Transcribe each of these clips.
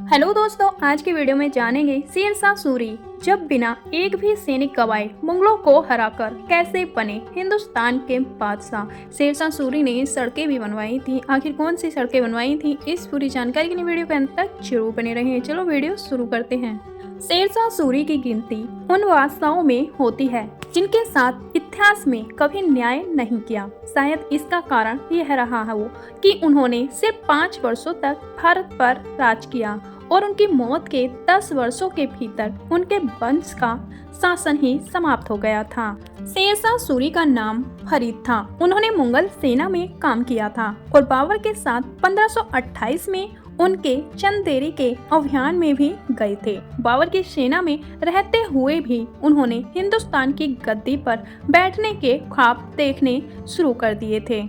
Hello दोस्तों, आज की वीडियो में जानेंगे शेरशाह सूरी जब बिना एक भी सैनिक गवाए मुगलों को हराकर कैसे बने हिंदुस्तान के बादशाह। शेरशाह सूरी ने सड़कें भी बनवाई थी। आखिर कौन सी सड़कें बनवाई थी, इस पूरी जानकारी के लिए वीडियो के अंत तक जरूर बने रहें। चलो वीडियो शुरू करते हैं। शेरशाह सूरी की गिनती उन बादशाहों में होती है जिनके साथ इतिहास में कभी न्याय नहीं किया। शायद इसका कारण यह रहा हो कि उन्होंने सिर्फ 5 वर्षों तक भारत पर राज किया और उनकी मौत के 10 वर्षों के भीतर उनके वंश का शासन ही समाप्त हो गया था। शेरशाह सूरी का नाम फरीद था। उन्होंने मुगल सेना में काम किया था और बाबर के साथ 1528 में उनके चंदेरी के अभियान में भी गए थे। बाबर की सेना में रहते हुए भी उन्होंने हिंदुस्तान की गद्दी पर बैठने के ख्वाब देखने शुरू कर दिए थे।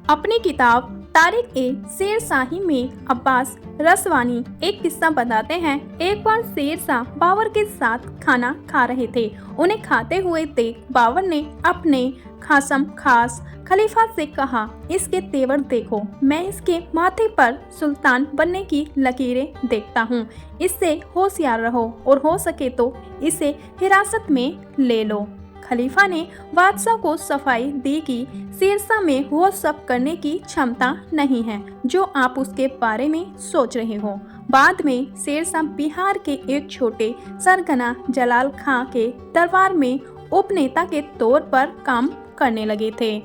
अपनी किताब तारीख-ए-शेरशाही में अब्बास रसवानी एक किस्सा बताते हैं। एक बार शेरशाह बाबर के साथ खाना खा रहे थे। उन्हें खाते हुए देख बाबर ने अपने खासम खास खलीफा से कहा, इसके तेवर देखो, मैं इसके माथे पर सुल्तान बनने की लकीरें देखता हूँ। इससे होशियार रहो और हो सके तो इसे हिरासत में ले लो। खलीफा ने बादशाह को सफाई दी कि शेरशाह में वो सब करने की क्षमता नहीं है जो आप उसके बारे में सोच रहे हो। बाद में शेरशाह बिहार के एक छोटे सरगना जलाल खां के दरबार में उपनेता के तौर पर काम करने लगे थे।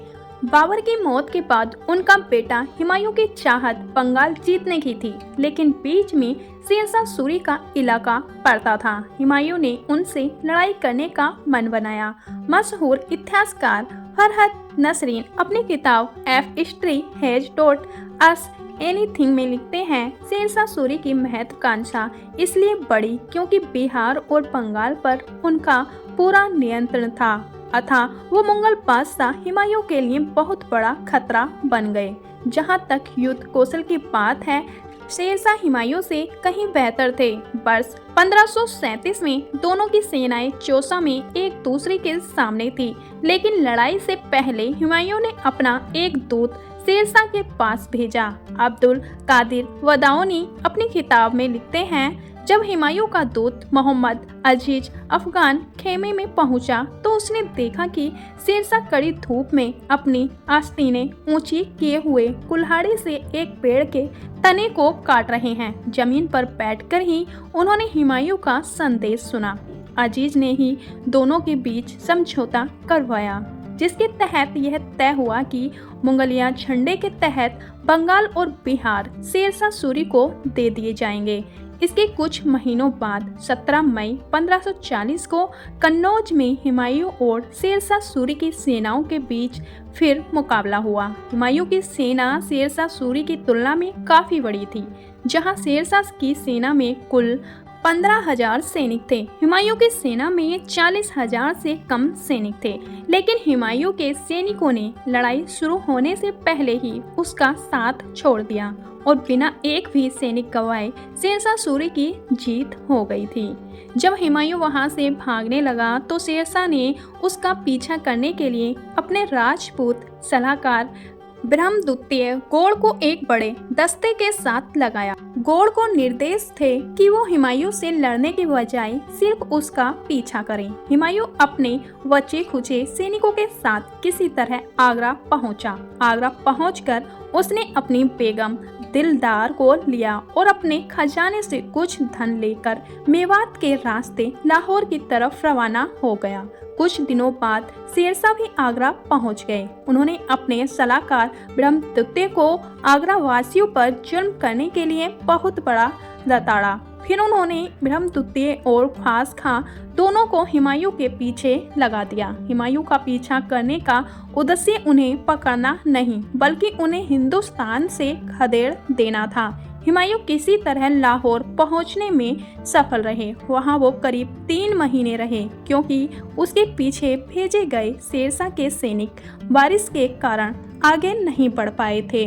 बाबर की मौत के बाद उनका बेटा हुमायूं की चाहत बंगाल जीतने की थी, लेकिन बीच में शेरशाह सूरी का इलाका पड़ता था। हुमायूं ने उनसे लड़ाई करने का मन बनाया। मशहूर इतिहासकार फरहद नसरीन अपनी किताब F history has told us anything में लिखते हैं, शेरशाह सूरी की महत्वाकांक्षा इसलिए बढ़ी क्योंकि बिहार और बंगाल पर उनका पूरा नियंत्रण था, अतः वो मुगल बादशाह हुमायूं के लिए बहुत बड़ा खतरा बन गए। जहां तक युद्ध कौशल की बात है, शेरशाह हुमायूं से कहीं बेहतर थे। वर्ष 1537 में दोनों की सेनाएं चौसा में एक दूसरे के सामने थी, लेकिन लड़ाई से पहले हुमायूं ने अपना एक दूत शेरशाह के पास भेजा। अब्दुल कादिर वदाउनी अपनी किताब में लिखते हैं, जब हुमायूं का दूत मोहम्मद अजीज अफगान खेमे में पहुंचा तो उसने देखा कि शेरशाह कड़ी धूप में अपनी आस्तीनें ऊंची किए हुए कुल्हाड़ी से एक पेड़ के तने को काट रहे हैं। जमीन पर बैठकर ही उन्होंने हुमायूं का संदेश सुना। अजीज ने ही दोनों के बीच समझौता करवाया, जिसके तहत यह तय हुआ कि मुगलिया झंडे के तहत बंगाल और बिहार शेरशाह सूरी को दे दिए जाएंगे। इसके कुछ महीनों बाद 17 मई 1540 को कन्नौज में हुमायूं और शेरशाह सूरी की सेनाओं के बीच फिर मुकाबला हुआ। हुमायूं की सेना शेरशाह सूरी की तुलना में काफी बड़ी थी। जहां शेरशाह की सेना में कुल 15,000 सैनिक थे, हुमायूं की सेना में 40,000 से कम सैनिक थे। लेकिन हुमायूं के सैनिकों ने लड़ाई शुरू होने से पहले ही उसका साथ छोड़ दिया और बिना एक भी सैनिक गवाए शेरशाह सूरी की जीत हो गई थी। जब हुमायूं वहां से भागने लगा तो शेरशाह ने उसका पीछा करने के लिए अपने राजपूत सलाहकार ब्रह्मदुत्य गौड़ को एक बड़े दस्ते के साथ लगाया। गौड़ को निर्देश थे कि वो हुमायूं से लड़ने के बजाय सिर्फ उसका पीछा करें। हुमायूं अपने बचे खुचे सैनिकों के साथ किसी तरह आगरा पहुंचा। आगरा पहुंचकर उसने अपनी बेगम दिलदार को लिया और अपने खजाने से कुछ धन लेकर मेवात के रास्ते लाहौर की तरफ रवाना हो गया। कुछ दिनों बाद शेरशाह भी आगरा पहुंच गए। उन्होंने अपने सलाहकार ब्रह्मदुत्य को आगरा वासियों पर जुल्म करने के लिए बहुत बड़ा लताड़ा। फिर उन्होंने ब्रह्मदुत्य और ख्वास खां दोनों को हुमायूं के पीछे लगा दिया। हुमायूं का पीछा करने का उद्देश्य उन्हें पकड़ना नहीं, बल्कि उन्हें हिंदुस्तान से खदेड़ देना था। हुमायूं किसी तरह लाहौर पहुंचने में सफल रहे। वहां वो करीब 3 महीने रहे, क्योंकि उसके पीछे भेजे गए शेरशाह के सैनिक बारिश के कारण आगे नहीं बढ़ पाए थे।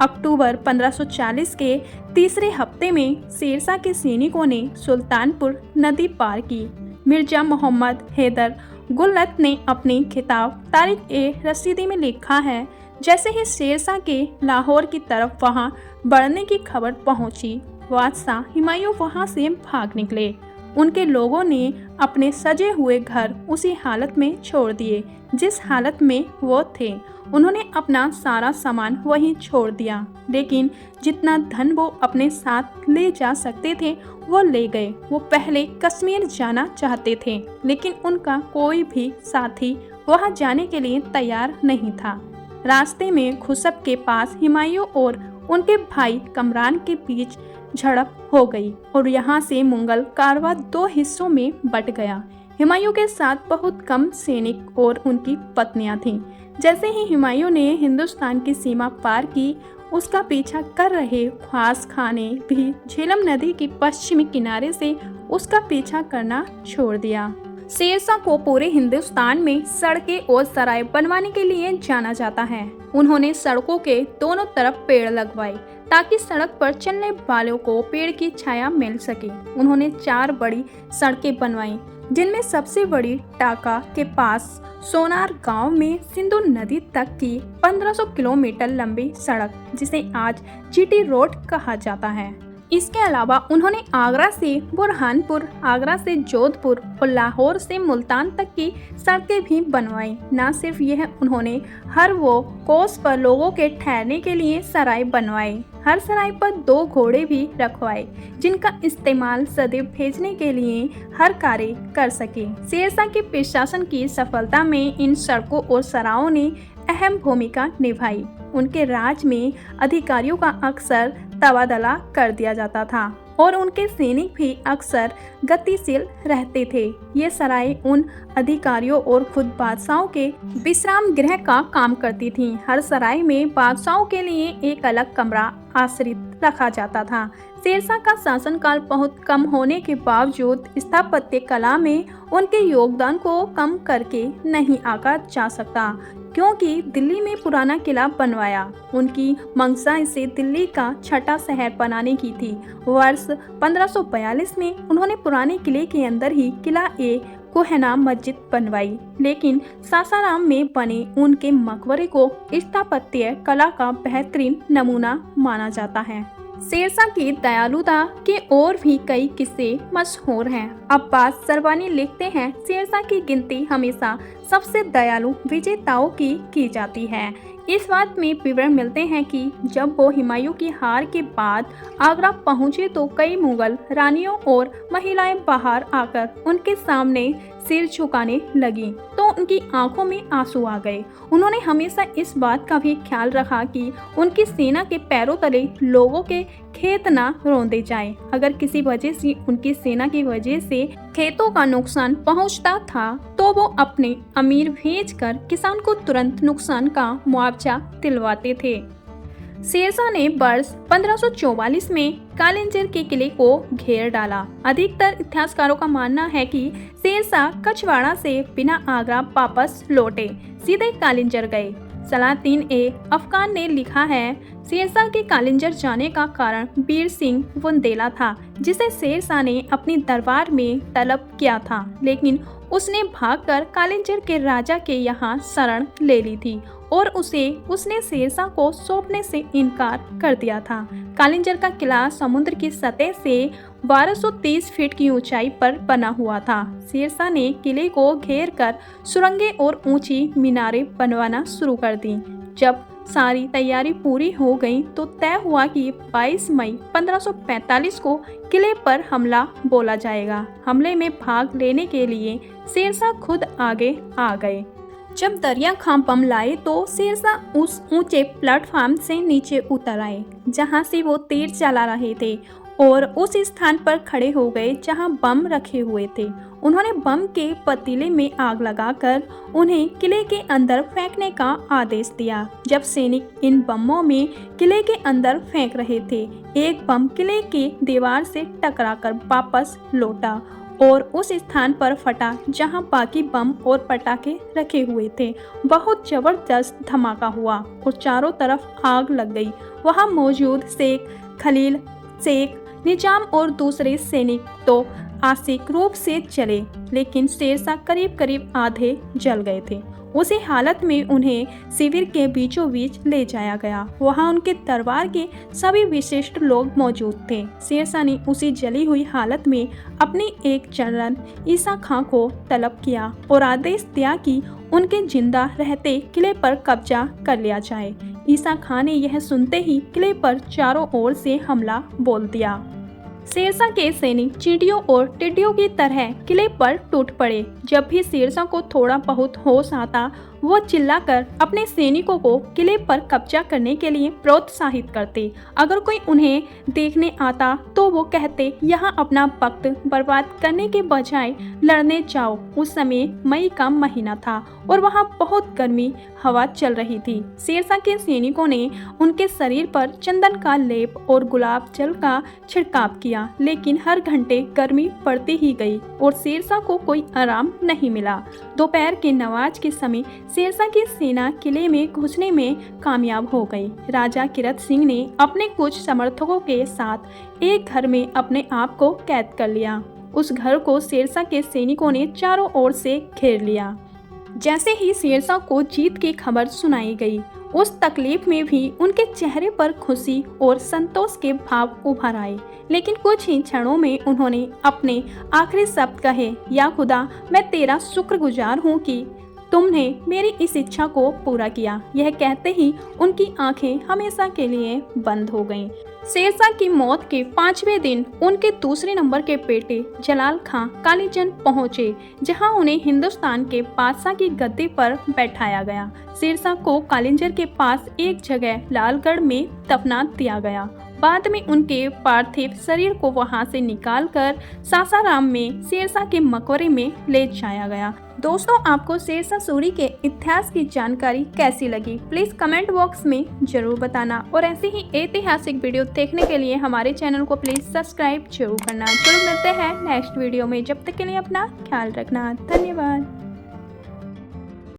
अक्टूबर 1540 के तीसरे हफ्ते में शेरशाह के सैनिकों ने सुल्तानपुर नदी पार की। मिर्जा मोहम्मद हैदर गुल्लत ने अपनी किताब तारीख-ए-रशीदी में लिखा है, जैसे ही शेरशाह के लाहौर की तरफ वहां बढ़ने की खबर पहुंची, बादशाह हुमायूं वहां से भाग निकले। उनके लोगों ने अपने सजे हुए घर उसी हालत में छोड़ दिए जिस हालत में वो थे। उन्होंने अपना सारा सामान वहीं छोड़ दिया, लेकिन जितना धन वो अपने साथ ले जा सकते थे वो ले गए। वो पहले कश्मीर जाना चाहते थे, लेकिन उनका कोई भी साथी वहां जाने के लिए तैयार नहीं था। रास्ते में खुशब के पास हुमायूं और उनके भाई कमरान के बीच झड़प हो गई और यहाँ से मुगल कारवां 2 हिस्सों में बट गया। हुमायूं के साथ बहुत कम सैनिक और उनकी पत्नियां थीं। जैसे ही हुमायूं ने हिंदुस्तान की सीमा पार की, उसका पीछा कर रहे ख्वास खां ने भी झेलम नदी के पश्चिमी किनारे से उसका पीछा करना छोड़ दिया। शेरशाह को पूरे हिंदुस्तान में सड़कें और सराय बनवाने के लिए जाना जाता है। उन्होंने सड़कों के दोनों तरफ पेड़ लगवाए ताकि सड़क पर चलने वालों को पेड़ की छाया मिल सके। उन्होंने 4 बड़ी सड़कें बनवाई, जिनमें सबसे बड़ी टाका के पास सोनार गांव में सिंधु नदी तक की 1500 किलोमीटर लंबी सड़क, जिसे आज जीटी रोड कहा जाता है। इसके अलावा उन्होंने आगरा से बुरहानपुर, आगरा से जोधपुर और लाहौर से मुल्तान तक की सड़कें भी बनवाई। न सिर्फ यह, उन्होंने हर वो कोस पर लोगों के ठहरने के लिए सराय बनवाए। हर सराय पर 2 घोड़े भी रखवाए, जिनका इस्तेमाल सदैव भेजने के लिए हर कार्य कर सके। शेरशाह के प्रशासन की सफलता में इन सड़कों और सरायों ने अहम भूमिका निभाई। उनके राज में अधिकारियों का अक्सर तबादला कर दिया जाता था और उनके सैनिक भी अक्सर गतिशील रहते थे। ये सराय उन अधिकारियों और खुद बादशाहों के विश्राम गृह का काम करती थीं। हर सराय में बादशाहों के लिए एक अलग कमरा आश्रित रखा जाता था। शेरशाह का शासनकाल बहुत कम होने के बावजूद स्थापत्य कला में उनके योगदान को कम करके नहीं आंका जा सकता, क्योंकि दिल्ली में पुराना किला बनवाया। उनकी मंशा इसे दिल्ली का 6ठा शहर बनाने की थी। वर्ष 1542 में उन्होंने पुराने किले के अंदर ही किला ए कोहना मस्जिद बनवाई, लेकिन सासाराम में बने उनके मकबरे को स्थापत्य कला का बेहतरीन नमूना माना जाता है। शेरशाह की दयालुता के और भी कई किस्से मशहूर हैं। अब्बास सरवानी लिखते हैं, शेरशाह की गिनती हमेशा सबसे दयालु विजेताओं की जाती है। इस बात में विवरण मिलते हैं कि जब वो हुमायूं की हार के बाद आगरा पहुंचे तो कई मुगल रानियों और महिलाएं बाहर आकर उनके सामने सिर झुकाने लगी तो उनकी आंखों में आंसू आ गए। उन्होंने हमेशा इस बात का भी ख्याल रखा कि उनकी सेना के पैरों तले लोगों के खेत ना रौंदे जाएं। अगर किसी वजह से उनकी सेना की वजह से खेतों का नुकसान पहुंचता था तो वो अपने अमीर भेजकर किसान को तुरंत नुकसान का मुआवजा दिलवाते थे। शेरशाह ने वर्ष 1544 में कालिंजर के किले को घेर डाला। अधिकतर इतिहासकारों का मानना है कि शेरशाह कछवाड़ा से बिना आगरा वापस लौटे सीधे कालिंजर गए। सलातीन ए अफगान ने लिखा है, शेरशाह के कालिंजर जाने का कारण वीर सिंह बुंदेला था, जिसे शेरशाह ने अपनी दरबार में तलब किया था, लेकिन उसने भागकर कालिंजर के राजा के यहाँ शरण ले ली थी और उसने शेरशाह को सौंपने से इनकार कर दिया था। कालिंजर का किला समुद्र की सतह से 1230 फीट की ऊंचाई पर बना हुआ था। शेरशाह ने किले को घेर कर सुरंगें और ऊंची मीनारें बनवाना शुरू कर दी। जब सारी तैयारी पूरी हो गई तो तय हुआ कि 22 मई 1545 को किले पर हमला बोला जाएगा। हमले में भाग लेने के लिए शेरशाह खुद आगे आ गए। जब दरिया खां बम लाए तो शेरशाह उस ऊंचे प्लेटफॉर्म से नीचे उतर आए जहां से वो तीर चला रहे थे और उस स्थान पर खड़े हो गए जहां बम रखे हुए थे। उन्होंने बम के पतीले में आग लगाकर उन्हें किले के अंदर फेंकने का आदेश दिया। जब सैनिक इन बमों में किले के अंदर फेंक रहे थे, एक बम किले के दीवार से टकराकर वापस लौटा और उस स्थान पर फटा जहां बाकी बम और पटाखे रखे हुए थे। बहुत जबरदस्त धमाका हुआ और चारों तरफ आग लग गई। वहां मौजूद शेख खलील, शेख निजाम और दूसरे सैनिक तो आंशिक रूप से जले, लेकिन शेरशाह करीब करीब आधे जल गए थे। उसी हालत में उन्हें शिविर के बीचों बीच ले जाया गया। वहां उनके दरबार के सभी विशिष्ट लोग मौजूद थे। शेरशाह ने उसी जली हुई हालत में अपने एक जनरल ईसा खां को तलब किया और आदेश दिया कि उनके जिंदा रहते किले पर कब्जा कर लिया जाए। ईसा खां ने यह सुनते ही किले पर चारों ओर से हमला बोल दिया। शेरशाह के सैनिक चींटियों और टिड्डियों की तरह किले पर टूट पड़े। जब भी शेरशाह को थोड़ा बहुत होश आता, वो चिल्लाकर अपने सैनिकों को किले पर कब्जा करने के लिए प्रोत्साहित करते। अगर कोई उन्हें देखने आता तो वो कहते, यहाँ अपना वक्त बर्बाद करने के बजाय लड़ने जाओ। उस समय मई का महीना था और वहाँ बहुत गर्मी हवा चल रही थी। शेरशाह के सैनिकों ने उनके शरीर पर चंदन का लेप और गुलाब जल का छिड़काव किया, लेकिन हर घंटे गर्मी बढ़ती ही गई और शेरशाह को कोई आराम नहीं मिला। दोपहर के नमाज के समय शेरशाह की सेना किले में घुसने में कामयाब हो गई। राजा कीरत सिंह ने अपने कुछ समर्थकों के साथ एक घर में अपने आप को कैद कर लिया। उस घर को शेरशाह के सैनिकों ने चारों ओर से घेर लिया। जैसे ही शेरशाह को जीत की खबर सुनाई गई, उस तकलीफ में भी उनके चेहरे पर खुशी और संतोष के भाव उभर आए। लेकिन कुछ ही क्षणों में उन्होंने अपने आखिरी शब्द कहे, या खुदा, मैं तेरा शुक्रगुजार हूँ कि तुमने मेरी इस इच्छा को पूरा किया। यह कहते ही उनकी आंखें हमेशा के लिए बंद हो गईं। शेरशाह की मौत के 5वें दिन उनके दूसरे नंबर के बेटे जलाल खां कालीजंग पहुंचे, जहां उन्हें हिंदुस्तान के बादशाह की गद्दी पर बैठाया गया। शेरशाह को कालिंजर के पास एक जगह लालगढ़ में दफना दिया गया। बाद में उनके पार्थिव शरीर को वहां से निकालकर सासाराम में शेरशाह के मकबरे में ले जाया गया। दोस्तों, आपको शेरशाह सूरी के इतिहास की जानकारी कैसी लगी, प्लीज कमेंट बॉक्स में जरूर बताना और ऐसी ही ऐतिहासिक वीडियो देखने के लिए हमारे चैनल को प्लीज सब्सक्राइब जरूर करना। जरूर मिलते हैं नेक्स्ट वीडियो में। जब तक के लिए अपना ख्याल रखना। धन्यवाद।